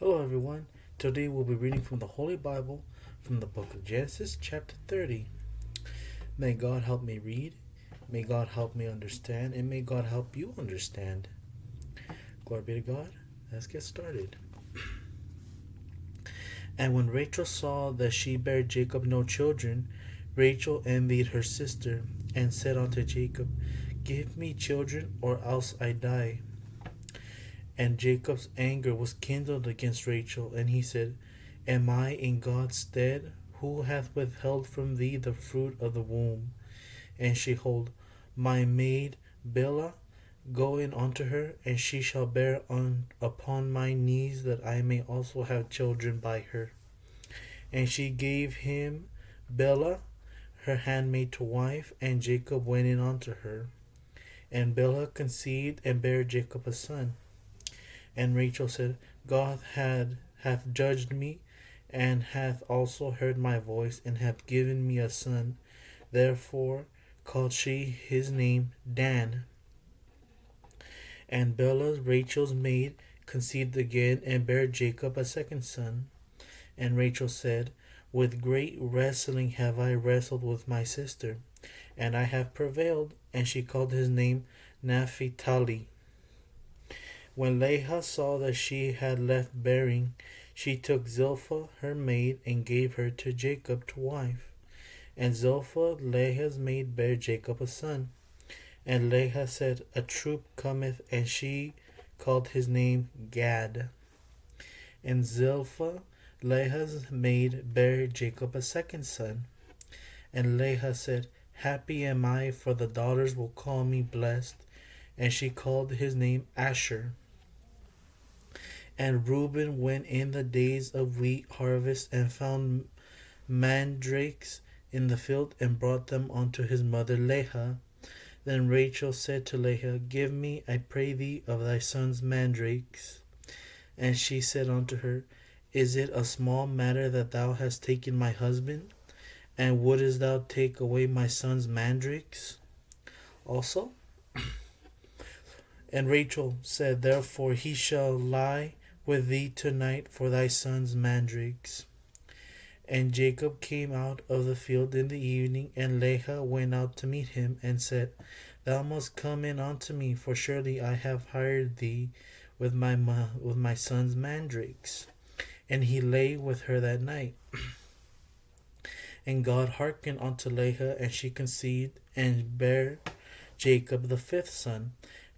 Hello, everyone. Today we'll be reading from the Holy Bible from the book of Genesis, chapter 30. May God help me read, may God help me understand, and may God help you understand. Glory be to God. Let's get started. And when Rachel saw that she bare Jacob no children, Rachel envied her sister, and said unto Jacob, Give me children, or else I die. And Jacob's anger was kindled against Rachel, and he said, Am I in God's stead, who hath withheld from thee the fruit of the womb? And she hold, My maid Bilhah, go in unto her, and she shall bear upon my knees, that I may also have children by her. And she gave him Bilhah, her handmaid, to wife, and Jacob went in unto her. And Bilhah conceived and bare Jacob a son. And Rachel said, God hath judged me, and hath also heard my voice, and hath given me a son. Therefore called she his name Dan. And Bilhah, Rachel's maid, conceived again, and bare Jacob a second son. And Rachel said, With great wrestling have I wrestled with my sister, and I have prevailed. And she called his name Naphtali. When Leah saw that she had left bearing, she took Zilpah her maid, and gave her to Jacob to wife. And Zilpah, Leah's maid, bare Jacob a son. And Leah said, A troop cometh, and she called his name Gad. And Zilpah, Leah's maid, bare Jacob a second son. And Leah said, Happy am I, for the daughters will call me blessed. And she called his name Asher. And Reuben went in the days of wheat harvest, and found mandrakes in the field, and brought them unto his mother Leah. Then Rachel said to Leah, Give me, I pray thee, of thy son's mandrakes. And she said unto her, Is it a small matter that thou hast taken my husband? And wouldest thou take away my son's mandrakes also? And Rachel said, Therefore he shall lie with thee tonight for thy son's mandrakes. And Jacob came out of the field in the evening, and Leah went out to meet him, and said, Thou must come in unto me, for surely I have hired thee with my son's mandrakes. And he lay with her that night. And God hearkened unto Leah, and she conceived, and bare Jacob the fifth son.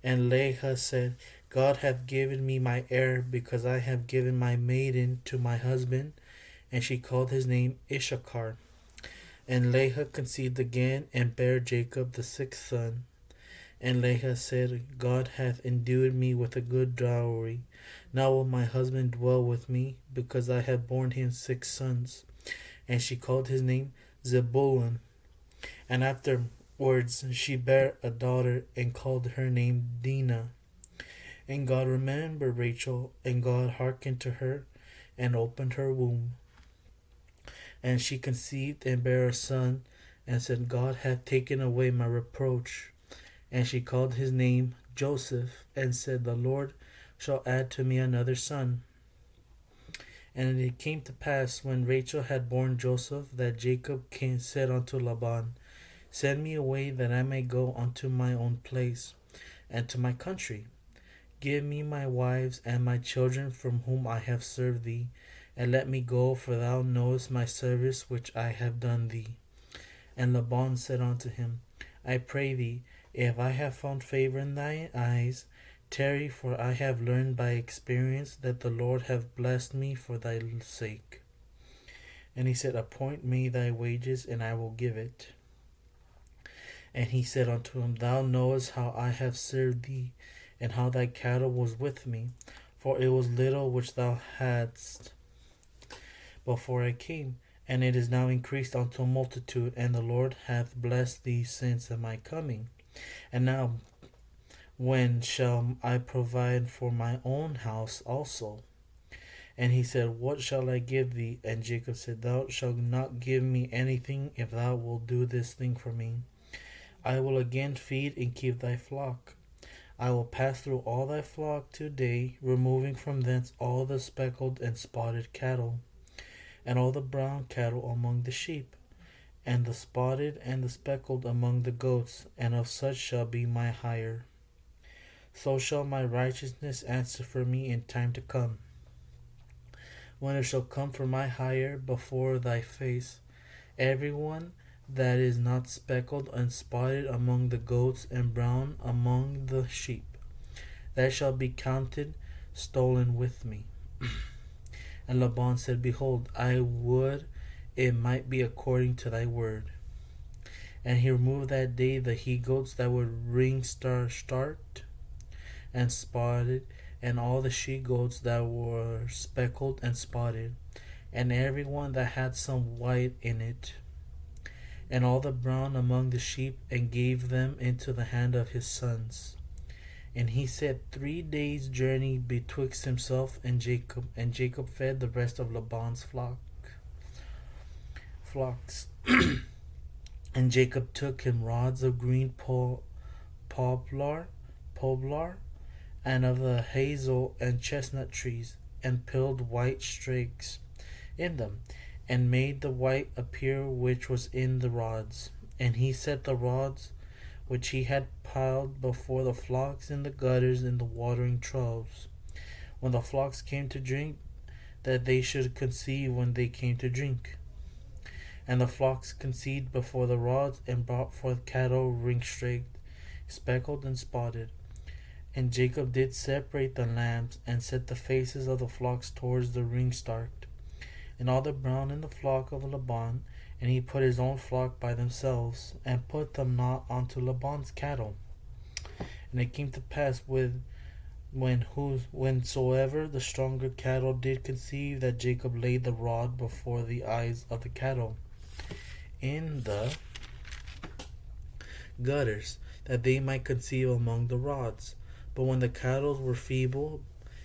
And Leah said, God hath given me my heir, because I have given my maiden to my husband. And she called his name Issachar. And Leah conceived again, and bare Jacob the sixth son. And Leah said, God hath endued me with a good dowry. Now will my husband dwell with me, because I have borne him 6 sons. And she called his name Zebulun. And afterwards she bare a daughter, and called her name Dinah. And God remembered Rachel, and God hearkened to her, and opened her womb. And she conceived, and bare a son, and said, God hath taken away my reproach. And she called his name Joseph, and said, The Lord shall add to me another son. And it came to pass, when Rachel had borne Joseph, that Jacob said unto Laban, Send me away, that I may go unto my own place, and to my country. Give me my wives and my children, from whom I have served thee, and let me go, for thou knowest my service which I have done thee. And Laban said unto him, I pray thee, if I have found favor in thine eyes, tarry, for I have learned by experience that the Lord hath blessed me for thy sake. And he said, Appoint me thy wages, and I will give it. And he said unto him, Thou knowest how I have served thee, and how thy cattle was with me, for it was little which thou hadst before I came, and it is now increased unto a multitude, and the Lord hath blessed thee since my coming. And now, when shall I provide for my own house also? And he said, What shall I give thee? And Jacob said, Thou shalt not give me anything, if thou wilt do this thing for me. I will again feed and keep thy flock. I will pass through all thy flock today, removing from thence all the speckled and spotted cattle, and all the brown cattle among the sheep, and the spotted and the speckled among the goats, and of such shall be my hire. So shall my righteousness answer for me in time to come, when it shall come for my hire before thy face. Every one that is not speckled and spotted among the goats and brown among the sheep, that shall be counted stolen with me. And Laban said, Behold, I would it might be according to thy word. And he removed that day the he goats that were ring start and spotted, and all the she goats that were speckled and spotted, and every one that had some white in it, and all the brown among the sheep, and gave them into the hand of his sons. And he set 3 days' journey betwixt himself and Jacob fed the rest of Laban's flocks. And Jacob took him rods of green poplar, and of the hazel and chestnut trees, and pilled white strakes in them, and made the white appear which was in the rods. And he set the rods which he had piled before the flocks in the gutters in the watering troughs, when the flocks came to drink, that they should conceive when they came to drink. And the flocks conceived before the rods, and brought forth cattle ring-straked, speckled and spotted. And Jacob did separate the lambs, and set the faces of the flocks towards the ring-starked, and all the brown in the flock of Laban, and he put his own flock by themselves, and put them not unto Laban's cattle. And it came to pass whensoever the stronger cattle did conceive, that Jacob laid the rod before the eyes of the cattle in the gutters, that they might conceive among the rods. But when the cattle were feeble,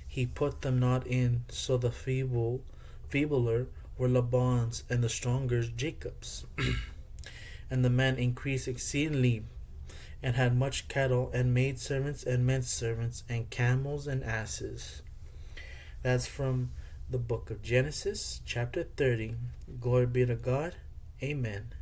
he put them not in, so the feebler were Laban's, and the stronger Jacob's. And the man increased exceedingly, and had much cattle, and maidservants, and men servants, and camels, and asses. That's from the book of Genesis, chapter 30. Glory be to God. Amen.